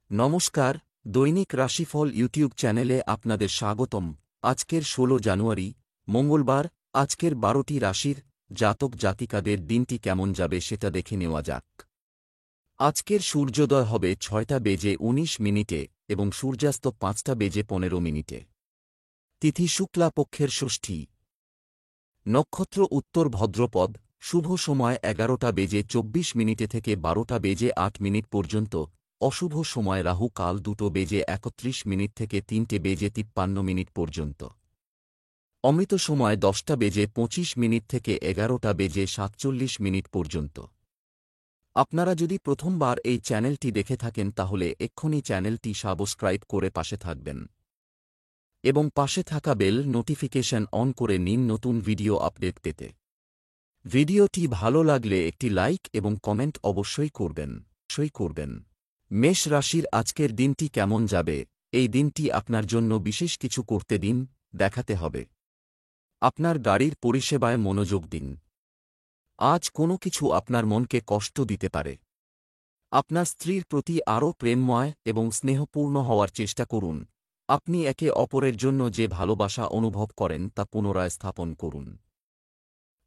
নমস্কার, দৈনিক রাশিফল ইউটিউব চ্যানেলে আপনাদের স্বাগতম। আজকের ১৬ জানুয়ারি, মঙ্গলবার। আজকের ১২টি রাশির জাতক জাতিকাদের দিনটি কেমন যাবে সেটা দেখে নেওয়া যাক। আজকের সূর্যোদয় হবে ৬টা বেজে ১৯ মিনিটে এবং সূর্যাস্ত ৫টা বেজে ১৫ মিনিটে। তিথি শুক্লা পক্ষের ষষ্ঠী। নক্ষত্র উত্তর ভদ্রপদ। শুভ সময় ১১টা বেজে ২৪ মিনিটে থেকে ১২টা বেজে ৮ মিনিট পর্যন্ত। অশুভ সময় রাহু কাল ২টো বেজে ৩১ মিনিট থেকে ৩টে বেজে ৫৩ মিনিট পর্যন্ত। অমৃত সময় ১০টা বেজে ২৫ মিনিট থেকে ১১টা বেজে ৪৭ মিনিট পর্যন্ত। আপনারা যদি প্রথমবার এই চ্যানেলটি দেখে থাকেন তাহলে এক্ষুনি চ্যানেলটি সাবস্ক্রাইব করে পাশে থাকবেন এবং পাশে থাকা বেল নোটিফিকেশন অন করে নিন নতুন ভিডিও আপডেট পেতে। ভিডিওটি ভালো লাগলে একটি লাইক এবং কমেন্ট অবশ্যই করবেন। মেষ রাশির আজকের দিনটি কেমন যাবে? এই দিনটি আপনার জন্য বিশেষ কিছু করতে দিন, দেখাতে হবে। আপনার গাড়ির পরিষেবায় মনোযোগ দিন। আজ কোনো কিছু আপনার মনকে কষ্ট দিতে পারে। আপনার স্ত্রীর প্রতি আরও প্রেমময় এবং স্নেহপূর্ণ হওয়ার চেষ্টা করুন। আপনি একে অপরের জন্য যে ভালোবাসা অনুভব করেন তা পুনরায় স্থাপন করুন।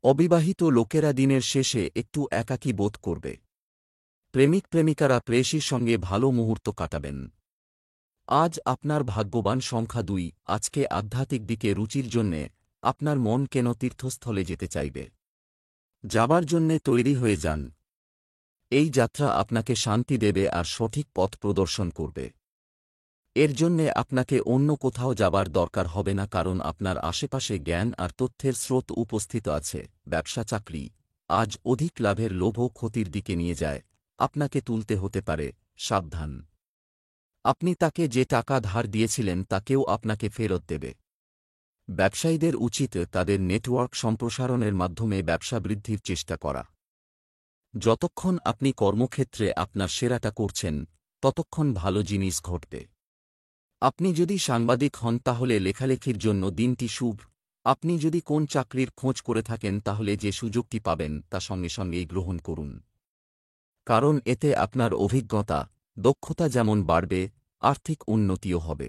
অবিবাহিত লোকেরা দিনের শেষে একটু একাকী বোধ করবে। প্রেমিক প্রেমিকারা প্রেয়সীর সঙ্গে ভালো মুহূর্ত কাটাবেন। আজ আপনার ভাগ্যবান সংখ্যা ২। আজকে আধ্যাত্মিক দিকে রুচির জন্যে আপনার মন কেন তীর্থস্থলে যেতে চাইবে। যাবার জন্যে তৈরি হয়ে যান। এই যাত্রা আপনাকে শান্তি দেবে আর সঠিক পথ প্রদর্শন করবে। এর জন্যে আপনাকে অন্য কোথাও যাবার দরকার হবে না, কারণ আপনার আশেপাশে জ্ঞান আর তথ্যের স্রোত উপস্থিত আছে। ব্যবসা চাকরি আজ অধিক লাভের লোভ ক্ষতির দিকে নিয়ে যায়। আপনাকে তুলতে হতে পারে, সাবধান। আপনি তাকে যে টাকা ধার দিয়েছিলেন তা কেউ আপনাকে ফেরত দেবে। ব্যবসায়ীদের উচিত তাদের নেটওয়ার্ক সম্প্রসারণের মাধ্যমে ব্যবসা বৃদ্ধির চেষ্টা করা। যতক্ষণ আপনি কর্মক্ষেত্রে আপনার সেরাটা করছেন ততক্ষণ ভালো জিনিস ঘটবে। আপনি যদি সাংবাদিক হন তাহলে লেখালেখির জন্য দিনটি শুভ। আপনি যদি কোন চাকরির খোঁজ করে থাকেন তাহলে যে সুযোগটি পাবেন তা সঙ্গে সঙ্গেই গ্রহণ করুন, কারণ এতে আপনার অভিজ্ঞতা দক্ষতা যেমন বাড়বে, আর্থিক উন্নতিও হবে।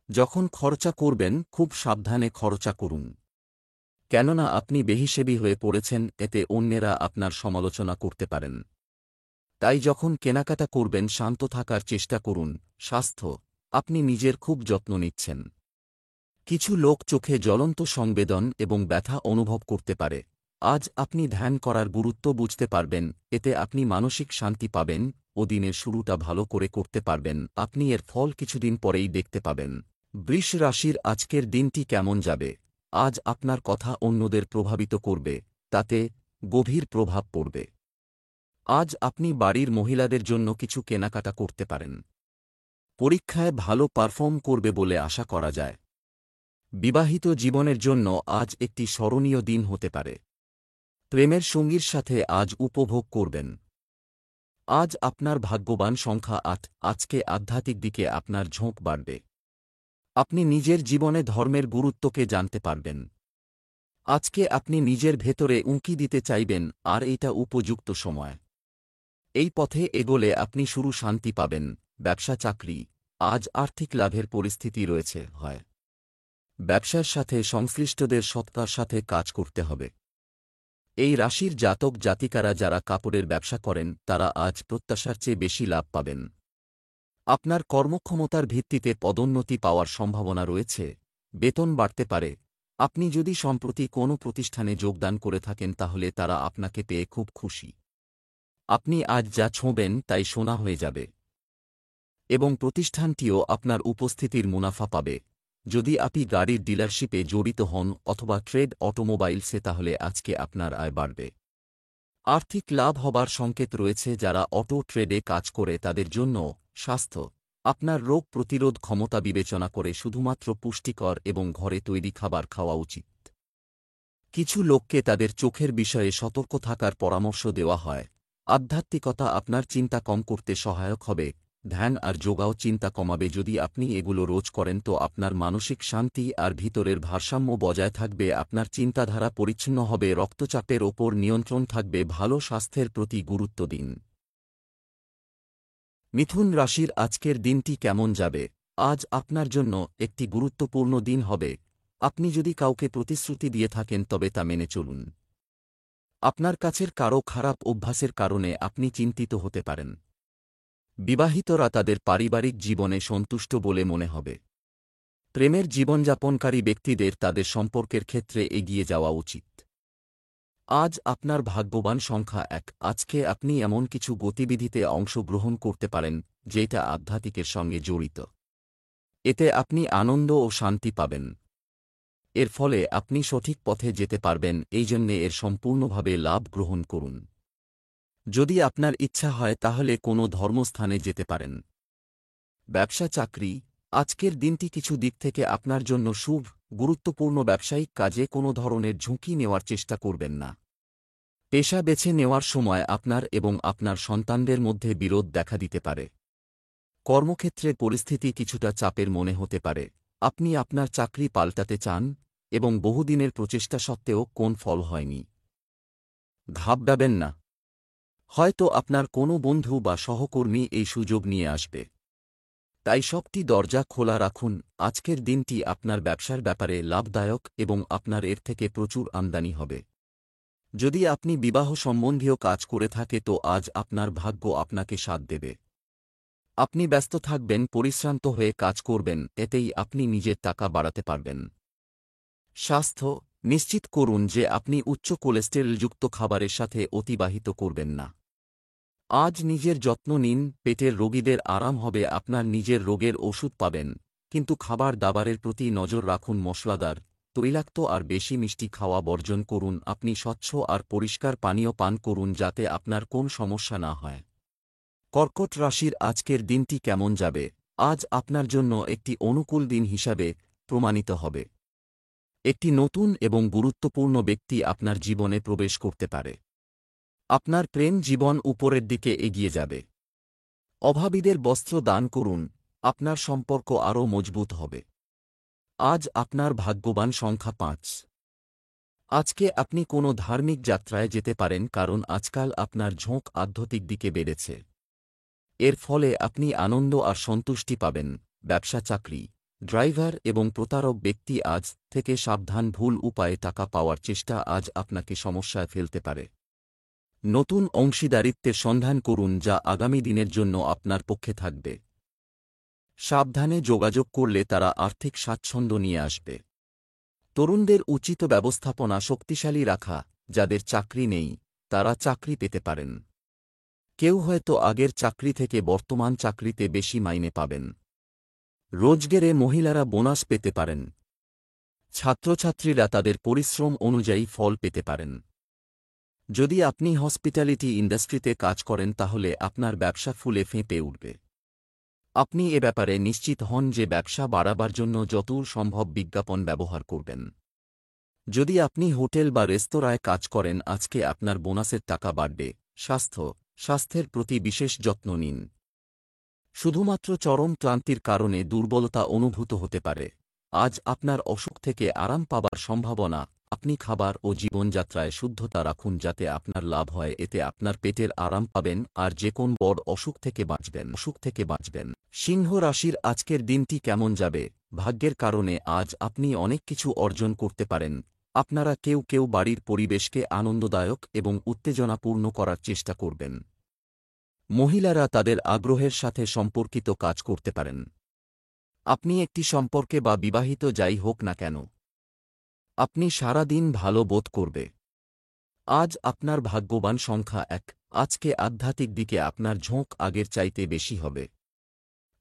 যখন খরচা করবেন খুব সাবধানে খরচা করুন, কেননা আপনি বেহিশেবি হয়ে পড়েছেন। এতে অন্যেরা আপনার সমালোচনা করতে পারেন। তাই যখন কেনাকাটা করবেন শান্ত থাকার চেষ্টা করুন। স্বাস্থ্য আপনি নিজের খুব যত্ন নিচ্ছেন। কিছু লোক চোখে জ্বলন্ত সংবেদন এবং ব্যথা অনুভব করতে পারে। আজ আপনি ধ্যান করার গুরুত্ব বুঝতে পারবেন। এতে আপনি মানসিক শান্তি পাবেন ও দিনের শুরুটা ভালো করে করতে পারবেন। আপনি এর ফল কিছুদিন পরেই দেখতে পাবেন। বৃষ রাশির আজকের দিনটি কেমন যাবে? আজ আপনার কথা অন্যদের প্রভাবিত করবে, তাতে গভীর প্রভাব পড়বে। আজ আপনি বাড়ির মহিলাদের জন্য কিছু কেনাকাটা করতে পারেন। পরীক্ষায় ভালো পারফর্ম করবে বলে আশা করা যায়। বিবাহিত জীবনের জন্য আজ একটি স্মরণীয় দিন হতে পারে। প্রেমের সঙ্গীর সাথে আজ উপভোগ করবেন। আজ আপনার ভাগ্যবান সংখ্যা ৮। আজকে আধ্যাত্মিক দিকে আপনার ঝোঁক বাড়বে। আপনি নিজের জীবনে ধর্মের গুরুত্বকে জানতে পারবেন। আজকে আপনি নিজের ভেতরে উঁকি দিতে চাইবেন আর এটা উপযুক্ত সময়। এই পথে এগোলে আপনি শুরু শান্তি পাবেন। ব্যবসা চাকরি আজ আর্থিক লাভের পরিস্থিতি রয়েছে। ব্যবসার সাথে সংশ্লিষ্টদের সততার সাথে কাজ করতে হবে। এই রাশির জাতক জাতিকারা যারা কাপড়ের ব্যবসা করেন তারা আজ প্রত্যাশার চেয়ে বেশি লাভ পাবেন। আপনার কর্মক্ষমতার ভিত্তিতে পদোন্নতি পাওয়ার সম্ভাবনা রয়েছে। বেতন বাড়তে পারে। আপনি যদি সম্প্রতি কোনো প্রতিষ্ঠানে যোগদান করে থাকেন তাহলে তারা আপনাকে পেয়ে খুব খুশি। আপনি আজ যা ছোঁবেন তাই সোনা হয়ে যাবে এবং প্রতিষ্ঠানটিও আপনার উপস্থিতির মুনাফা পাবে। যদি আপনি গাড়ির ডিলারশিপে জড়িত হন অথবা ট্রেড অটোমোবাইলসে তাহলে আজকে আপনার আয় বাড়বে। আর্থিক লাভ হবার সংকেত রয়েছে। যারা অটো ট্রেডে কাজ করে তাদের জন্য স্বাস্থ্য আপনার রোগ প্রতিরোধ ক্ষমতা বিবেচনা করে শুধুমাত্র পুষ্টিকর এবং ঘরে তৈরি খাবার খাওয়া উচিত। কিছু লোককে তাদের চোখের বিষয়ে সতর্ক থাকার পরামর্শ দেওয়া হয়। আধ্যাত্মিকতা আপনার চিন্তা কম করতে সহায়ক হবে। ধ্যান আর যোগাও চিন্তা কমাবে। যদি আপনি এগুলো রোজ করেন তো আপনার মানসিক শান্তি আর ভিতরের ভারসাম্য বজায় থাকবে। আপনার চিন্তাধারা পরিচ্ছন্ন হবে। রক্তচাপের ওপর নিয়ন্ত্রণ থাকবে। ভালো স্বাস্থ্যের প্রতি গুরুত্ব দিন। মিথুন রাশির আজকের দিনটি কেমন যাবে? আজ আপনার জন্য একটি গুরুত্বপূর্ণ দিন হবে। আপনি যদি কাউকে প্রতিশ্রুতি দিয়ে থাকেন তবে তা মেনে চলুন। আপনার কাছের কারও খারাপ অভ্যাসের কারণে আপনি চিন্তিত হতে পারেন। বিবাহিতরা তাদের পারিবারিক জীবনে সন্তুষ্ট বলে মনে হবে। প্রেমের জীবনযাপনকারী ব্যক্তিদের তাদের সম্পর্কের ক্ষেত্রে এগিয়ে যাওয়া উচিত। আজ আপনার ভাগ্যবান সংখ্যা 1। আজকে আপনি এমন কিছু গতিবিধিতে অংশগ্রহণ করতে পারেন যেটা আধ্যাত্মিকের সঙ্গে জড়িত। এতে আপনি আনন্দ ও শান্তি পাবেন। এর ফলে আপনি সঠিক পথে যেতে পারবেন, এই জন্যে এর সম্পূর্ণভাবে লাভ গ্রহণ করুন। যদি আপনার ইচ্ছা হয় তাহলে কোনো ধর্মস্থানে যেতে পারেন। ব্যবসা চাকরি, আজকের দিনটি কিছু দিক থেকে আপনার জন্য শুভ। গুরুত্বপূর্ণ ব্যবসায়িক কাজে কোনো ধরনের ঝুঁকি নেওয়ার চেষ্টা করবেন না। পেশা বেছে নেওয়ার সময় আপনার এবং আপনার সন্তানদের মধ্যে বিরোধ দেখা দিতে পারে। কর্মক্ষেত্রে পরিস্থিতি কিছুটা চাপের মনে হতে পারে। আপনি আপনার চাকরি পাল্টাতে চান এবং বহুদিনের প্রচেষ্টা সত্ত্বেও কোন ফল হয়নি। ঘাবড়াবেন না, হয়তো আপনার কোনো বন্ধু বা সহকর্মী এই সুযোগ নিয়ে আসবে। তাই সবটি দরজা খোলা রাখুন। আজকের দিনটি আপনার ব্যবসার ব্যাপারে লাভদায়ক এবং আপনার এর থেকে প্রচুর আমদানি হবে। যদি আপনি বিবাহ সম্বন্ধীয় কাজ করে থাকে তো আজ আপনার ভাগ্য আপনাকে সাথ দেবে। আপনি ব্যস্ত থাকবেন, পরিশ্রান্ত হয়ে কাজ করবেন, এতেই আপনি নিজের টাকা বাড়াতে পারবেন। স্বাস্থ্য, নিশ্চিত করুন যে আপনি উচ্চ কোলেস্টেরলযুক্ত খাবারের সাথে অতিবাহিত করবেন না। আজ নিজের যত্ন নিন। পেটের রোগীদের আরাম হবে, আপনার নিজের রোগের ওষুধ পাবেন, কিন্তু খাবার দাবারের প্রতি নজর রাখুন। মশলাদার, তৈলাক্ত আর বেশি মিষ্টি খাওয়া বর্জন করুন। আপনি স্বচ্ছ আর পরিষ্কার পানীয় পান করুন যাতে আপনার কোন সমস্যা না হয়। কর্কট রাশির আজকের দিনটি কেমন যাবে? আজ আপনার জন্য একটি অনুকূল দিন হিসাবে প্রমাণিত হবে। একটি নতুন এবং গুরুত্বপূর্ণ ব্যক্তি আপনার জীবনে প্রবেশ করতে পারে। আপনার প্রেম জীবন উপরের দিকে এগিয়ে যাবে। অভাবীদের বস্ত্র দান করুন, আপনার সম্পর্ক আরও মজবুত হবে। আজ আপনার ভাগ্যবান সংখ্যা 5। আজকে আপনি কোনো ধার্মিক যাত্রায় যেতে পারেন কারণ আজকাল আপনার ঝোঁক আধ্যাত্মিক দিকে বেড়েছে। এর ফলে আপনি আনন্দ আর সন্তুষ্টি পাবেন। ব্যবসা চাকরি, ড্রাইভার এবং প্রতারক ব্যক্তি আজ থেকে সাবধান। ভুল উপায়ে টাকা পাওয়ার চেষ্টা আজ আপনাকে সমস্যায় ফেলতে পারে। নতুন অংশীদারিত্বের সন্ধান করুন যা আগামী দিনের জন্য আপনার পক্ষে থাকবে। সাবধানে যোগাযোগ করলে তারা আর্থিক স্বাচ্ছন্দ্য নিয়ে আসবে। তরুণদের উচিত ব্যবস্থাপনা শক্তিশালী রাখা। যাদের চাকরি নেই তারা চাকরি পেতে পারেন। কেউ হয়তো আগের চাকরি থেকে বর্তমান চাকরিতে বেশি মাইনে পাবেন। রোজগারে মহিলারা বোনাস পেতে পারেন। ছাত্রছাত্রীরা তাদের পরিশ্রম অনুযায়ী ফল পেতে পারেন। যদি আপনি হসপিটালিটি ইন্ডাস্ট্রিতে কাজ করেন তাহলে আপনার ব্যবসা ফুলে ফেঁপে উঠবে। আপনি এ ব্যাপারে নিশ্চিত হন যে ব্যবসা বাড়াবার জন্য যতদূর সম্ভব বিজ্ঞাপন ব্যবহার করবেন। যদি আপনি হোটেল বা রেস্তোরাঁয় কাজ করেন আজকে আপনার বোনাসের টাকা বাড়বে। স্বাস্থ্যের প্রতি বিশেষ যত্ন নিন। শুধুমাত্র চরম ক্লান্তির কারণে দুর্বলতা অনুভূত হতে পারে। আজ আপনার অসুখ থেকে আরাম পাবার সম্ভাবনা। আপনি খাবার ও জীবনযাত্রায় শুদ্ধতা রাখুন যাতে আপনার লাভ হয়, এতে আপনার পেটের আরাম পাবেন আর যে কোন বড় অসুখ থেকে বাঁচবেন। সিংহ রাশির আজকের দিনটি কেমন যাবে? ভাগ্যের কারণে আজ আপনি অনেক কিছু অর্জন করতে পারেন। আপনারা কেউ কেউ বাড়ির পরিবেশকে আনন্দদায়ক এবং উত্তেজনাপূর্ণ করার চেষ্টা করবেন। মহিলারা তাদের আগ্রহের সাথে সম্পর্কিত কাজ করতে পারেন। আপনি একটি সম্পর্কে বা বিবাহিত যাই হোক না কেন, আপনি সারা দিন ভালো বোধ করবে। আজ আপনার ভাগ্যবান সংখ্যা 1। আজকে আধ্যাত্মিক দিকে আপনার ঝোঁক আগের চাইতে বেশি হবে।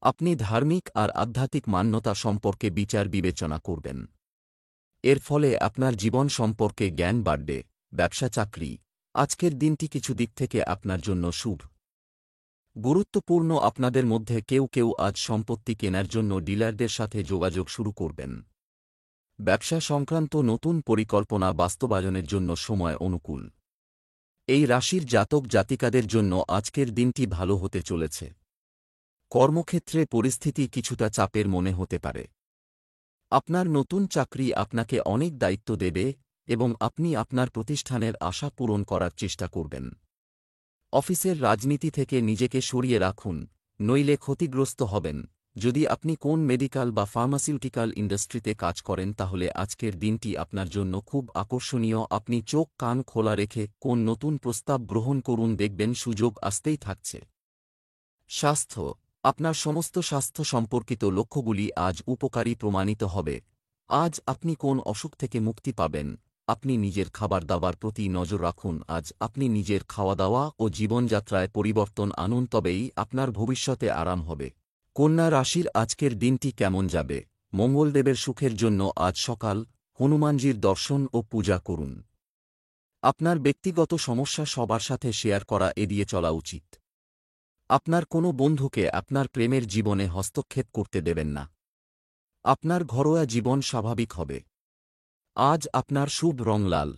আপনি ধার্মিক আর আধ্যাত্মিক মান্যতা সম্পর্কে বিচার বিবেচনা করবেন। এর ফলে আপনার জীবন সম্পর্কে জ্ঞান বাড়বে। ব্যবসা চাকরি, আজকের দিনটি কিছু দিক থেকে আপনার জন্য শুভ। গুরুত্বপূর্ণ, আপনাদের মধ্যে কেউ কেউ আজ সম্পত্তি কেনার জন্য ডিলারদের সাথে যোগাযোগ শুরু করবেন। ব্যবসা সংক্রান্ত নতুন পরিকল্পনা বাস্তবায়নের জন্য সময় অনুকূল। এই রাশির জাতক জাতিকাদের জন্য আজকের দিনটি ভালো হতে চলেছে। কর্মক্ষেত্রে পরিস্থিতি কিছুটা চাপের মনে হতে পারে। আপনার নতুন চাকরি আপনাকে অনেক দায়িত্ব দেবে এবং আপনি আপনার প্রতিষ্ঠানের আশা পূরণ করার চেষ্টা করবেন। অফিসের রাজনীতি থেকে নিজেকে সরিয়ে রাখুন। নইলে ক্ষতিগ্রস্ত হবেন। যদি আপনি কোন মেডিকেল বা ফার্মাসিউটিক্যাল ইন্ডাস্ট্রিতে কাজ করেন তাহলে আজকের দিনটি আপনার জন্য খুব আকর্ষণীয়। আপনি চোখ কান খোলা রেখে কোন নতুন প্রস্তাব গ্রহণ করুন, দেখবেন সুযোগ আসতেই থাকছে। স্বাস্থ্য, আপনার সমস্ত স্বাস্থ্য সম্পর্কিত লক্ষ্যগুলি আজ উপকারী প্রমাণিত হবে। আজ আপনি কোন অসুখ থেকে মুক্তি পাবেন। আপনি নিজের খাবার দাবার প্রতি নজর রাখুন। আজ আপনি নিজের খাওয়া দাওয়া ও জীবনযাত্রায় পরিবর্তন আনুন, তবেই আপনার ভবিষ্যতে আরাম হবে। কন্যা রাশির আজকের দিনটি কেমন যাবে? মঙ্গলদেবের সুখের জন্য আজ সকাল হনুমানজির দর্শন ও পূজা করুন। আপনার ব্যক্তিগত সমস্যা সবার সাথে শেয়ার করা এড়িয়ে চলা উচিত। আপনার কোনো বন্ধুকে আপনার প্রেমের জীবনে হস্তক্ষেপ করতে দেবেন না। আপনার ঘরোয়া জীবন স্বাভাবিক হবে। আজ আপনার শুভ রং লাল।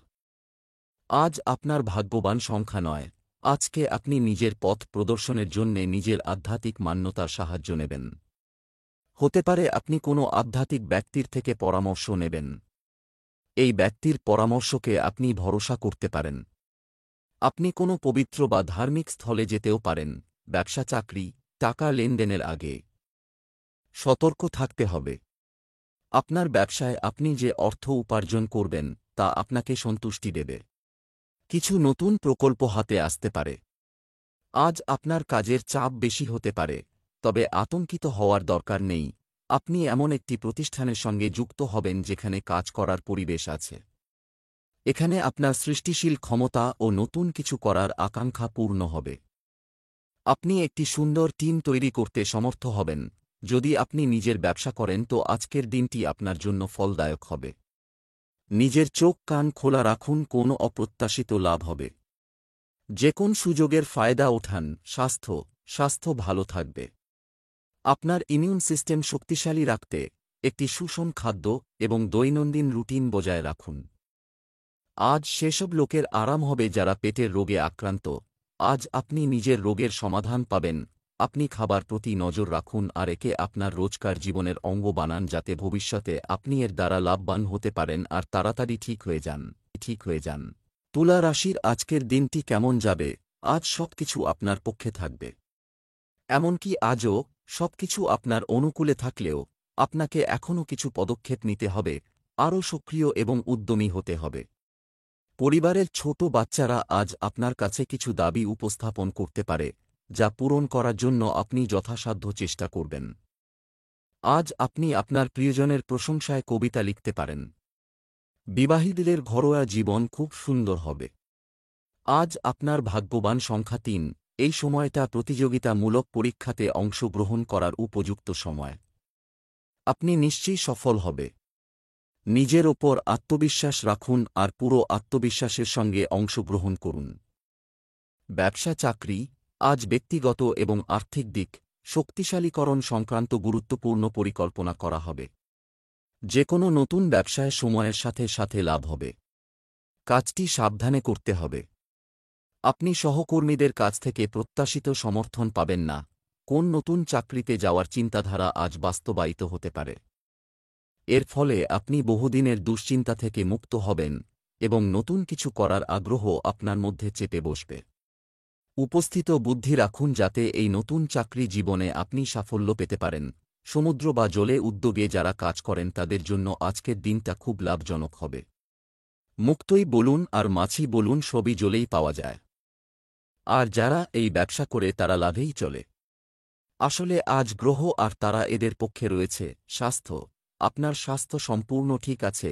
আজ আপনার ভাগ্যবান সংখ্যা নয়। আজকে আপনি নিজের পথ প্রদর্শনের জন্যে নিজের আধ্যাত্মিক মান্যতার সাহায্য নেবেন। হতে পারে আপনি কোনো আধ্যাত্মিক ব্যক্তির থেকে পরামর্শ নেবেন। এই ব্যক্তির পরামর্শকে আপনি ভরসা করতে পারেন। আপনি কোনো পবিত্র বা ধার্মিক স্থলে যেতেও পারেন। ব্যবসা চাকরি, টাকা লেনদেনের আগে সতর্ক থাকতে হবে। আপনার ব্যবসায় আপনি যে অর্থ উপার্জন করবেন তা আপনাকে সন্তুষ্টি দেবে। কিছু নতুন প্রকল্প হাতে আসতে পারে। আজ আপনার কাজের চাপ বেশি হতে পারে, তবে আতঙ্কিত হওয়ার দরকার নেই। আপনি এমন একটি প্রতিষ্ঠানের সঙ্গে যুক্ত হবেন যেখানে কাজ করার পরিবেশ আছে। এখানে আপনার সৃষ্টিশীল ক্ষমতা ও নতুন কিছু করার আকাঙ্ক্ষা পূর্ণ হবে। আপনি একটি সুন্দর টিম তৈরি করতে সমর্থ হবেন। যদি আপনি নিজের ব্যবসা করেন তো আজকের দিনটি আপনার জন্য ফলদায়ক হবে। নিজের চোখ কান খোলা রাখুন, কোনো অপ্রত্যাশিত লাভ হবে। যে কোন সুযোগের ফায়দা ওঠান। স্বাস্থ্য ভালো থাকবে। আপনার ইমিউন সিস্টেম শক্তিশালী রাখতে একটি সুষম খাদ্য এবং দৈনন্দিন রুটিন বজায় রাখুন। আজ সেসব লোকের আরাম হবে যারা পেটের রোগে আক্রান্ত। আজ আপনি নিজের রোগের সমাধান পাবেন। আপনি খাবার প্রতি নজর রাখুন আর একে আপনার রোজকার জীবনের অঙ্গ বানান, যাতে ভবিষ্যতে আপনি এর দ্বারা লাভবান হতে পারেন আর তাড়াতাড়ি ঠিক হয়ে যান। তুলা রাশির আজকের দিনটি কেমন যাবে? আজ সবকিছু আপনার পক্ষে থাকবে। এমনকি আজও সবকিছু আপনার অনুকূলে থাকলেও আপনাকে এখনও কিছু পদক্ষেপ নিতে হবে। আরও সক্রিয় এবং উদ্যমী হতে হবে। পরিবারের ছোট বাচ্চারা আজ আপনার কাছে কিছু দাবি উপস্থাপন করতে পারে, যা পূরণ করার জন্য আপনি যথাসাধ্য চেষ্টা করবেন। আজ আপনি আপনার প্রিয়জনের প্রশংসায় কবিতা লিখতে পারেন। বিবাহিতদের ঘরোয়া জীবন খুব সুন্দর হবে। আজ আপনার ভাগ্যবান সংখ্যা ৩। এই সময়টা প্রতিযোগিতামূলক পরীক্ষাতে অংশগ্রহণ করার উপযুক্ত সময়। আপনি নিশ্চয়ই সফল হবে। নিজের ওপর আত্মবিশ্বাস রাখুন আর পুরো আত্মবিশ্বাসের সঙ্গে অংশগ্রহণ করুন। ব্যবসা চাকরি, আজ ব্যক্তিগত এবং আর্থিক দিক শক্তিশালীকরণ সংক্রান্ত গুরুত্বপূর্ণ পরিকল্পনা করা হবে। যে কোনো নতুন ব্যবসায় সময়ের সাথে সাথে লাভ হবে। কাজটি সাবধানে করতে হবে। আপনি সহকর্মীদের কাছ থেকে প্রত্যাশিত সমর্থন পাবেন না। কোন নতুন চাকরিতে যাওয়ার চিন্তাধারা আজ বাস্তবায়িত হতে পারে। এর ফলে আপনি বহুদিনের দুশ্চিন্তা থেকে মুক্ত হবেন এবং নতুন কিছু করার আগ্রহ আপনার মধ্যে চেপে বসবে। উপস্থিত বুদ্ধি রাখুন যাতে এই নতুন চাকরি জীবনে আপনি সাফল্য পেতে পারেন। সমুদ্র বা জলে উদ্যোগে যারা কাজ করেন তাদের জন্য আজকের দিনটা খুব লাভজনক হবে। মুক্তই বলুন আর মাছি বলুন, সবই জলেই পাওয়া যায়। আর যারা এই ব্যবসা করে তারা লাভেই চলে। আসলে আজ গ্রহ আর তারা এদের পক্ষে রয়েছে। স্বাস্থ্য, আপনার স্বাস্থ্য সম্পূর্ণ ঠিক আছে,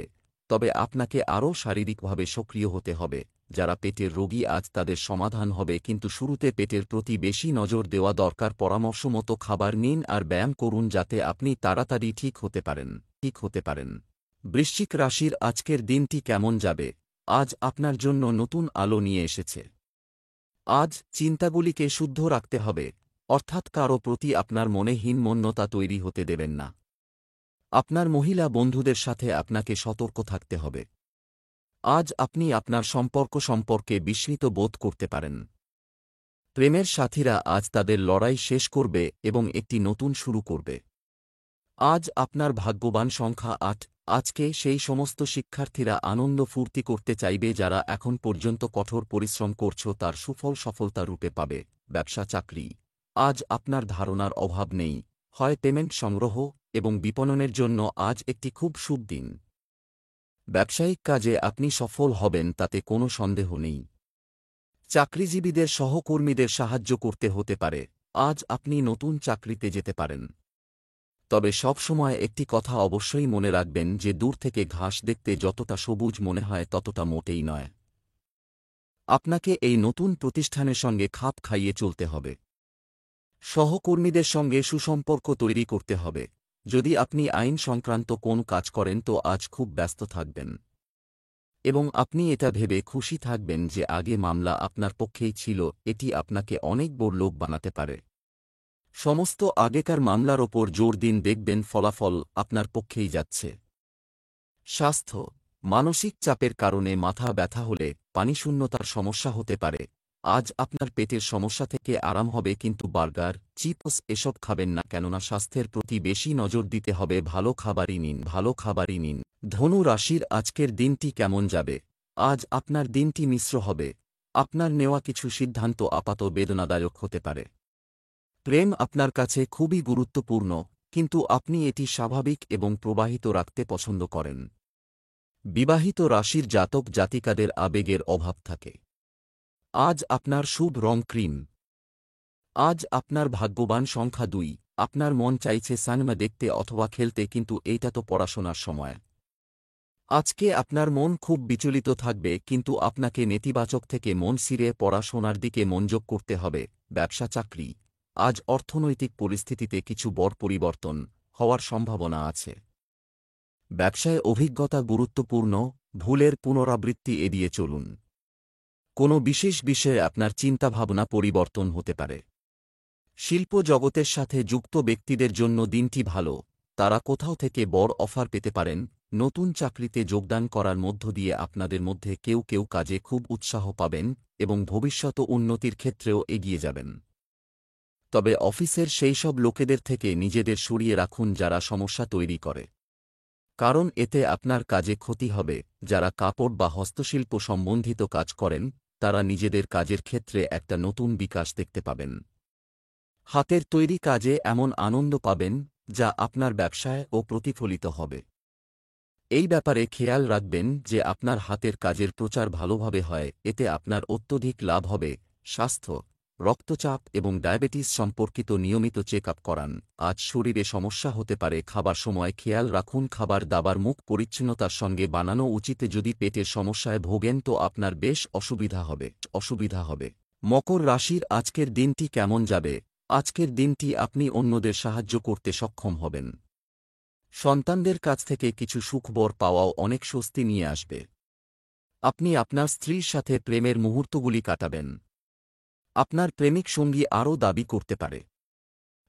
তবে আপনাকে আরও শারীরিকভাবে সক্রিয় হতে হবে। যারা পেটের রোগী আজ তাদের সমাধান হবে, কিন্তু শুরুতে পেটের প্রতি বেশি নজর দেওয়া দরকার। পরামর্শমতো খাবার নিন আর ব্যায়াম করুন যাতে আপনি তাড়াতাড়ি ঠিক হতে পারেন। বৃশ্চিক রাশির আজকের দিনটি কেমন যাবে? আজ আপনার জন্য নতুন আলো নিয়ে এসেছে। আজ চিন্তাগুলিকে শুদ্ধ রাখতে হবে, অর্থাৎ কারও প্রতি আপনার মনে হীনমন্যতা তৈরি হতে দেবেন না। আপনার মহিলা বন্ধুদের সাথে আপনাকে সতর্ক থাকতে হবে। আজ আপনি আপনার সম্পর্ক সম্পর্কে বিস্মিত বোধ করতে পারেন। প্রেমের সাথীরা আজ তাদের লড়াই শেষ করবে এবং একটি নতুন শুরু করবে। আজ আপনার ভাগ্যবান সংখ্যা ৮। আজকে সেই সমস্ত শিক্ষার্থীরা আনন্দ ফুর্তি করতে চাইবে যারা এখন পর্যন্ত কঠোর পরিশ্রম করছো তার সুফল সফলতা রূপে পাবে। ব্যবসা চাকরি, আজ আপনার ধারণার অভাব নেই, হয় পেমেন্ট সংগ্রহ এবং বিপণনের জন্য আজ একটি খুব শুভ দিন। ব্যবসায়িক কাজে আপনি সফল হবেন তাতে কোনো সন্দেহ নেই। চাকরিজীবীদের সহকর্মীদের সাহায্য করতে হতে পারে, আজ আপনি নতুন চাকরিতে যেতে পারেন। তবে সবসময় একটি কথা অবশ্যই মনে রাখবেন যে দূর থেকে ঘাস দেখতে যতটা সবুজ মনে হয় ততটা মোটেই নয়। আপনাকে এই নতুন প্রতিষ্ঠানের সঙ্গে খাপ খাইয়ে চলতে হবে। সহকর্মীদের সঙ্গে সুসম্পর্ক তৈরি করতে হবে। যদি আপনি আইন সংক্রান্ত কোন কাজ করেন তো আজ খুব ব্যস্ত থাকবেন। এবং আপনি এটা ভেবে খুশি থাকবেন যে আগে মামলা আপনার পক্ষেই ছিল, এটি আপনাকে অনেক বড় লোক বানাতে পারে। সমস্ত আগেকার মামলার ওপর জোর দিন, দেখবেন ফলাফল আপনার পক্ষেই যাচ্ছে। স্বাস্থ্য, মানসিক চাপের কারণে মাথা ব্যথা হলে পানিশূন্যতার সমস্যা হতে পারে। আজ আপনার পেটের সমস্যা থেকে আরাম হবে, কিন্তু বার্গার, চিপস এসব খাবেন না, কেননা স্বাস্থ্যের প্রতি বেশি নজর দিতে হবে। ভালো খাবারই নিন, ভালো খাবারই নিন। ধনু রাশির আজকের দিনটি কেমন যাবে? আজ আপনার দিনটি মিশ্র হবে। আপনার নেওয়া কিছু সিদ্ধান্ত আপাত বেদনাদায়ক হতে পারে। প্রেম আপনার কাছে খুবই গুরুত্বপূর্ণ, কিন্তু আপনি এটি স্বাভাবিক এবং প্রবাহিত রাখতে পছন্দ করেন। বিবাহিত রাশির জাতক জাতিকাদের আবেগের অভাব থাকে। আজ আপনার শুভ রং ক্রিম। আজ আপনার ভাগ্যবান সংখ্যা 2। আপনার মন চাইছে সিনেমা দেখতে অথবা খেলতে, কিন্তু এইটা তো পড়াশোনার সময়। আজকে আপনার মন খুব বিচলিত থাকবে, কিন্তু আপনাকে নেতিবাচক থেকে মন ছিঁড়ে পড়াশোনার দিকে মনোযোগ করতে হবে। ব্যবসা চাকরি, আজ অর্থনৈতিক পরিস্থিতিতে কিছু বড় পরিবর্তন হওয়ার সম্ভাবনা আছে। ব্যবসায় অভিজ্ঞতা গুরুত্বপূর্ণ, ভুলের পুনরাবৃত্তি এড়িয়ে চলুন। কোনো বিশেষ বিষয়ে আপনার চিন্তাভাবনা পরিবর্তন হতে পারে। শিল্প জগতের সাথে যুক্ত ব্যক্তিদের জন্য দিনটি ভালো, তারা কোথাও থেকে বড় অফার পেতে পারেন। নতুন চাকরিতে যোগদান করার মধ্য দিয়ে আপনাদের মধ্যে কেউ কেউ কাজে খুব উৎসাহ পাবেন এবং ভবিষ্যৎ উন্নতির ক্ষেত্রেও এগিয়ে যাবেন। তবে অফিসের সেই সব লোকেদের থেকে নিজেদের সরিয়ে রাখুন যারা সমস্যা তৈরি করে, কারণ এতে আপনার কাজে ক্ষতি হবে। যারা কাপড় বা হস্তশিল্প সম্বন্ধিত কাজ করেন তারা নিজেদের কাজের ক্ষেত্রে একটা নতুন বিকাশ দেখতে পাবেন। হাতের তৈরি কাজে এমন আনন্দ পাবেন যা আপনার ব্যবসায় ও প্রতিফলিত হবে। এই ব্যাপারে খেয়াল রাখবেন যে আপনার হাতের কাজের প্রচার ভালোভাবে হয়, এতে আপনার অত্যধিক লাভ হবে। স্বাস্থ্য, রক্তচাপ এবং ডায়াবেটিস সম্পর্কিত নিয়মিত চেক আপ করান। আজ শরীরে সমস্যা হতে পারে, খাবার সময় খেয়াল রাখুন। খাবার দাবার মুখ পরিচ্ছন্নতার সঙ্গে বানানো উচিত। যদি পেটের সমস্যায় ভোগেন তো আপনার বেশ অসুবিধা হবে। মকর রাশির আজকের দিনটি কেমন যাবে? আজকের দিনটি আপনি অন্যদের সাহায্য করতে সক্ষম হবেন। সন্তানদের কাছ থেকে কিছু সুখবর পাওয়াও অনেক স্বস্তি নিয়ে আসবে। আপনি আপনার স্ত্রীর সাথে প্রেমের মুহূর্তগুলি কাটাবেন। আপনার প্রেমিক সঙ্গী আরও দাবি করতে পারে।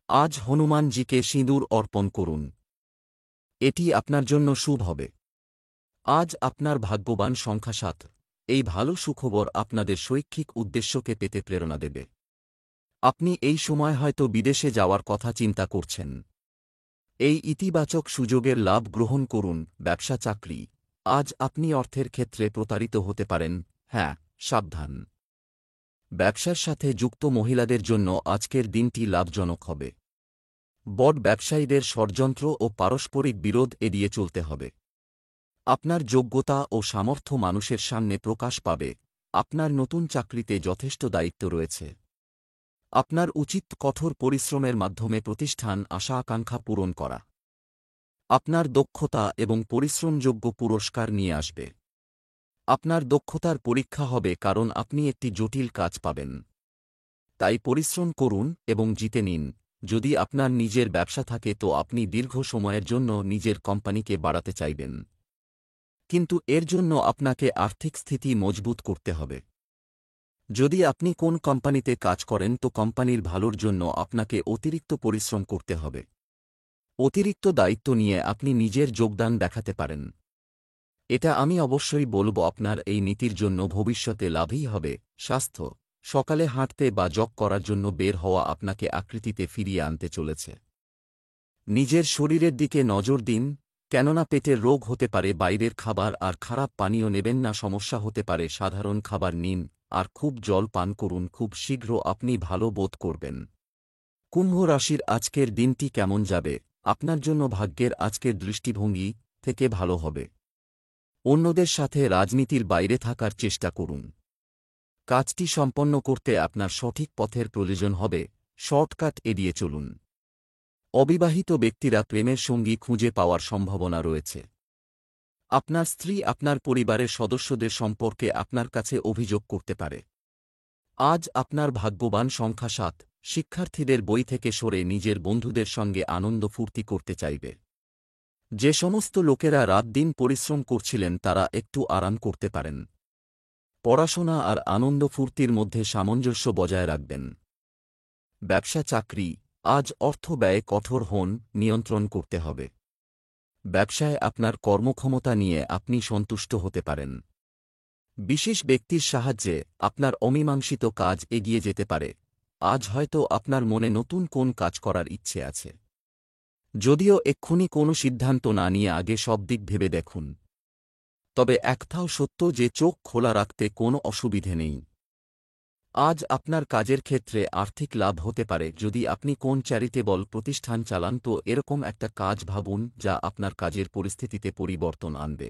আজ হনুমানজিকে সিঁদুর অর্পণ করুন, এটি আপনার জন্য শুভ হবে। আজ আপনার ভাগ্যবান সংখ্যা 7। এই ভালো সুখবর আপনাদের শৈক্ষিক উদ্দেশ্যকে পেতে প্রেরণা দেবে। আপনি এই সময় হয়তো বিদেশে যাওয়ার কথা চিন্তা করছেন। এই ইতিবাচক সুযোগের লাভ গ্রহণ করুন। ব্যবসা চাকরি, আজ আপনি অর্থের ক্ষেত্রে প্রতারিত হতে পারেন। হ্যাঁ, সাবধান। ব্যবসার সাথে যুক্ত মহিলাদের জন্য আজকের দিনটি লাভজনক হবে। বড় ব্যবসায়ীদের ষড়যন্ত্র ও পারস্পরিক বিরোধ এড়িয়ে চলতে হবে। আপনার যোগ্যতা ও সামর্থ্য মানুষের সামনে প্রকাশ পাবে। আপনার নতুন চাকরিতে যথেষ্ট দায়িত্ব রয়েছে। আপনার উচিত কঠোর পরিশ্রমের মাধ্যমে প্রতিষ্ঠান আশা আকাঙ্ক্ষা পূরণ করা। আপনার দক্ষতা এবং পরিশ্রমযোগ্য পুরস্কার নিয়ে আসবে। আপনার দক্ষতার পরীক্ষা হবে, কারণ আপনি একটি জটিল কাজ পাবেন। তাই পরিশ্রম করুন এবং জিতে নিন। যদি আপনার নিজের ব্যবসা থাকে তো আপনি দীর্ঘ সময়ের জন্য নিজের কোম্পানিকে বাড়াতে চাইবেন, কিন্তু এর জন্য আপনাকে আর্থিক স্থিতি মজবুত করতে হবে। যদি আপনি কোন কোম্পানিতে কাজ করেন তো কোম্পানির ভালোর জন্য আপনাকে অতিরিক্ত পরিশ্রম করতে হবে। অতিরিক্ত দায়িত্ব নিয়ে আপনি নিজের যোগদান দেখাতে পারেন। এটা আমি অবশ্যই বলব, আপনার এই নীতির জন্য ভবিষ্যতে লাভই হবে। স্বাস্থ্য, সকালে হাঁটতে বা জগ করার জন্য বের হওয়া আপনাকে আকৃতিতে ফিরিয়ে আনতে চলেছে। নিজের শরীরের দিকে নজর দিন, কেননা পেটের রোগ হতে পারে। বাইরের খাবার আর খারাপ পানীয় নেবেন না, সমস্যা হতে পারে। সাধারণ খাবার নিন আর খুব জল পান করুন, খুব শীঘ্র আপনি ভালো বোধ করবেন। কুম্ভ রাশির আজকের দিনটি কেমন যাবে? আপনার জন্য ভাগ্যের আজকের দৃষ্টিভঙ্গি থেকে ভালো হবে। অন্যদের সাথে রাজনীতির বাইরে থাকার চেষ্টা করুন। কাজটি সম্পন্ন করতে আপনার সঠিক পথের প্রয়োজন হবে, শর্টকাট এড়িয়ে চলুন। অবিবাহিত ব্যক্তিরা প্রেমের সঙ্গী খুঁজে পাওয়ার সম্ভাবনা রয়েছে। আপনার স্ত্রী আপনার পরিবারের সদস্যদের সম্পর্কে আপনার কাছে অভিযোগ করতে পারে। আজ আপনার ভাগ্যবান সংখ্যা ৭। শিক্ষার্থীদের বই থেকে সরে নিজের বন্ধুদের সঙ্গে আনন্দ ফুর্তি করতে চাইবে। যে সমস্ত লোকেরা রাতদিন পরিশ্রম করছিলেন তারা একটু আরাম করতে পারেন। পড়াশোনা আর আনন্দ ফুর্তির মধ্যে সামঞ্জস্য বজায় রাখবেন। ব্যবসা চাকরি, আজ অর্থ ব্যয়ে কঠোর হন, নিয়ন্ত্রণ করতে হবে। ব্যবসায় আপনার কর্মক্ষমতা নিয়ে আপনি সন্তুষ্ট হতে পারেন। বিশেষ ব্যক্তির সাহায্যে আপনার অমীমাংসিত কাজ এগিয়ে যেতে পারে। আজ হয়তো আপনার মনে নতুন কোন কাজ করার ইচ্ছে আছে। যদিও এক্ষুনি কোনো সিদ্ধান্ত না নিয়ে আগে সব দিক ভেবে দেখুন। তবে একটাও সত্য যে চোখ খোলা রাখতে কোনো অসুবিধে নেই। আজ আপনার কাজের ক্ষেত্রে আর্থিক লাভ হতে পারে। যদি আপনি কোন চ্যারিটেবল প্রতিষ্ঠান চালান তো এরকম একটা কাজ ভাবুন যা আপনার কাজের পরিস্থিতিতে পরিবর্তন আনবে।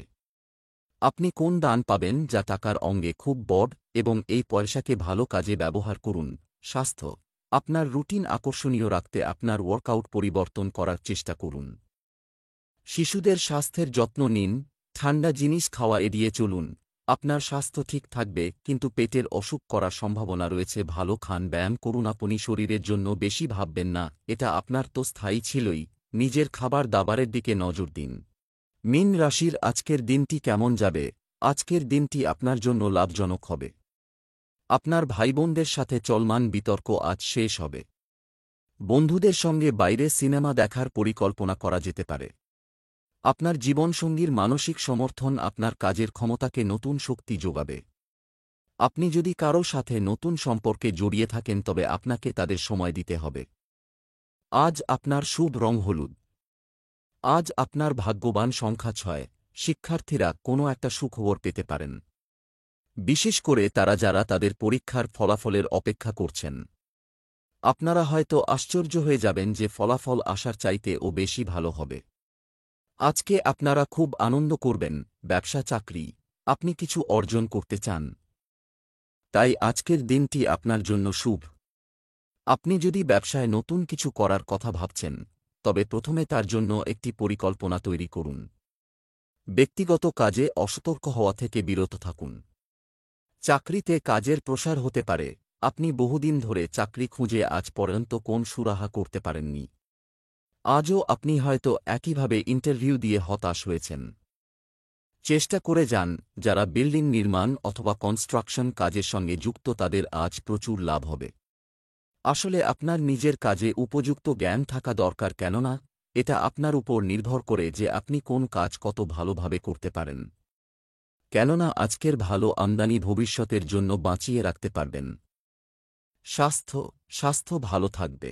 আপনি কোন দান পাবেন যা টাকার অঙ্গে খুব বড় এবং এই পয়সাকে ভালো কাজে ব্যবহার করুন। স্বাস্থ্য, আপনার রুটিন আকর্ষণীয় রাখতে আপনার ওয়ার্কআউট পরিবর্তন করার চেষ্টা করুন। শিশুদের স্বাস্থ্যের যত্ন নিন, ঠান্ডা জিনিস খাওয়া এড়িয়ে চলুন। আপনার স্বাস্থ্য ঠিক থাকবে কিন্তু পেটের অসুখ করার সম্ভাবনা রয়েছে। ভালো খান, ব্যায়াম করুন। আপনি শরীরের জন্য বেশি ভাববেন না, এটা আপনার তো স্থায়ী ছিলই। নিজের খাবার দাবারের দিকে নজর দিন। মীন রাশির আজকের দিনটি কেমন যাবে? আজকের দিনটি আপনার জন্য লাভজনক হবে। আপনার ভাইবোনদের সাথে চলমান বিতর্ক আজ শেষ হবে। বন্ধুদের সঙ্গে বাইরে সিনেমা দেখার পরিকল্পনা করা যেতে পারে। আপনার জীবনসঙ্গীর মানসিক সমর্থন আপনার কাজের ক্ষমতাকে নতুন শক্তি যোগাবে। আপনি যদি কারও সাথে নতুন সম্পর্কে জড়িয়ে থাকেন তবে আপনাকে তাদের সময় দিতে হবে। আজ আপনার শুভ রং হলুদ। আজ আপনার ভাগ্যবান সংখ্যা ৬। শিক্ষার্থীরা কোনো একটা সুখবর পেতে পারেন। বিশেষ করে তারা যারা তাদের পরীক্ষার ফলাফলের অপেক্ষা করছেন। আপনারা হয়তো আশ্চর্য হয়ে যাবেন যে ফলাফল আসার চাইতে ও বেশি ভালো হবে। আজকে আপনারা খুব আনন্দ করবেন। ব্যবসা চাকরি, আপনি কিছু অর্জন করতে চান, তাই আজকের দিনটি আপনার জন্য শুভ। আপনি যদি ব্যবসায় নতুন কিছু করার কথা ভাবছেন তবে প্রথমে তার জন্য একটি পরিকল্পনা তৈরি করুন। ব্যক্তিগত কাজে অসতর্ক হওয়া থেকে বিরত থাকুন। চাকরিতে কাজের প্রসার হতে পারে। আপনি বহুদিন ধরে চাকরি খুঁজে আজ পর্যন্ত কোন সুরাহা করতে পারেননি। আজও আপনি হয়তো একইভাবে ইন্টারভিউ দিয়ে হতাশ হয়েছেন। চেষ্টা করে যান। যারা বিল্ডিং নির্মাণ অথবা কনস্ট্রাকশন কাজের সঙ্গে যুক্ত তাদের আজ প্রচুর লাভ হবে। আসলে আপনার নিজের কাজে উপযুক্ত জ্ঞান থাকা দরকার, কেননা এটা আপনার উপর নির্ভর করে যে আপনি কোন কাজ কত ভালোভাবে করতে পারেন। কেননা আজকের ভালো আমদানি ভবিষ্যতের জন্য বাঁচিয়ে রাখতে পারবেন। স্বাস্থ্য ভালো থাকবে।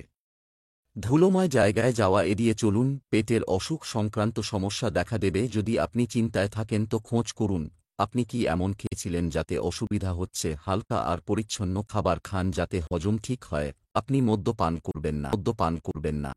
ধুলোময় জায়গায় যাওয়া এড়িয়ে চলুন। পেটের অসুখ সংক্রান্ত সমস্যা দেখা দেবে। যদি আপনি চিন্তায় থাকেন তো খোঁজ করুন আপনি কি এমন খেয়েছিলেন যাতে অসুবিধা হচ্ছে। হালকা আর পরিচ্ছন্ন খাবার খান যাতে হজম ঠিক হয়। আপনি মদ্যপান করবেন না।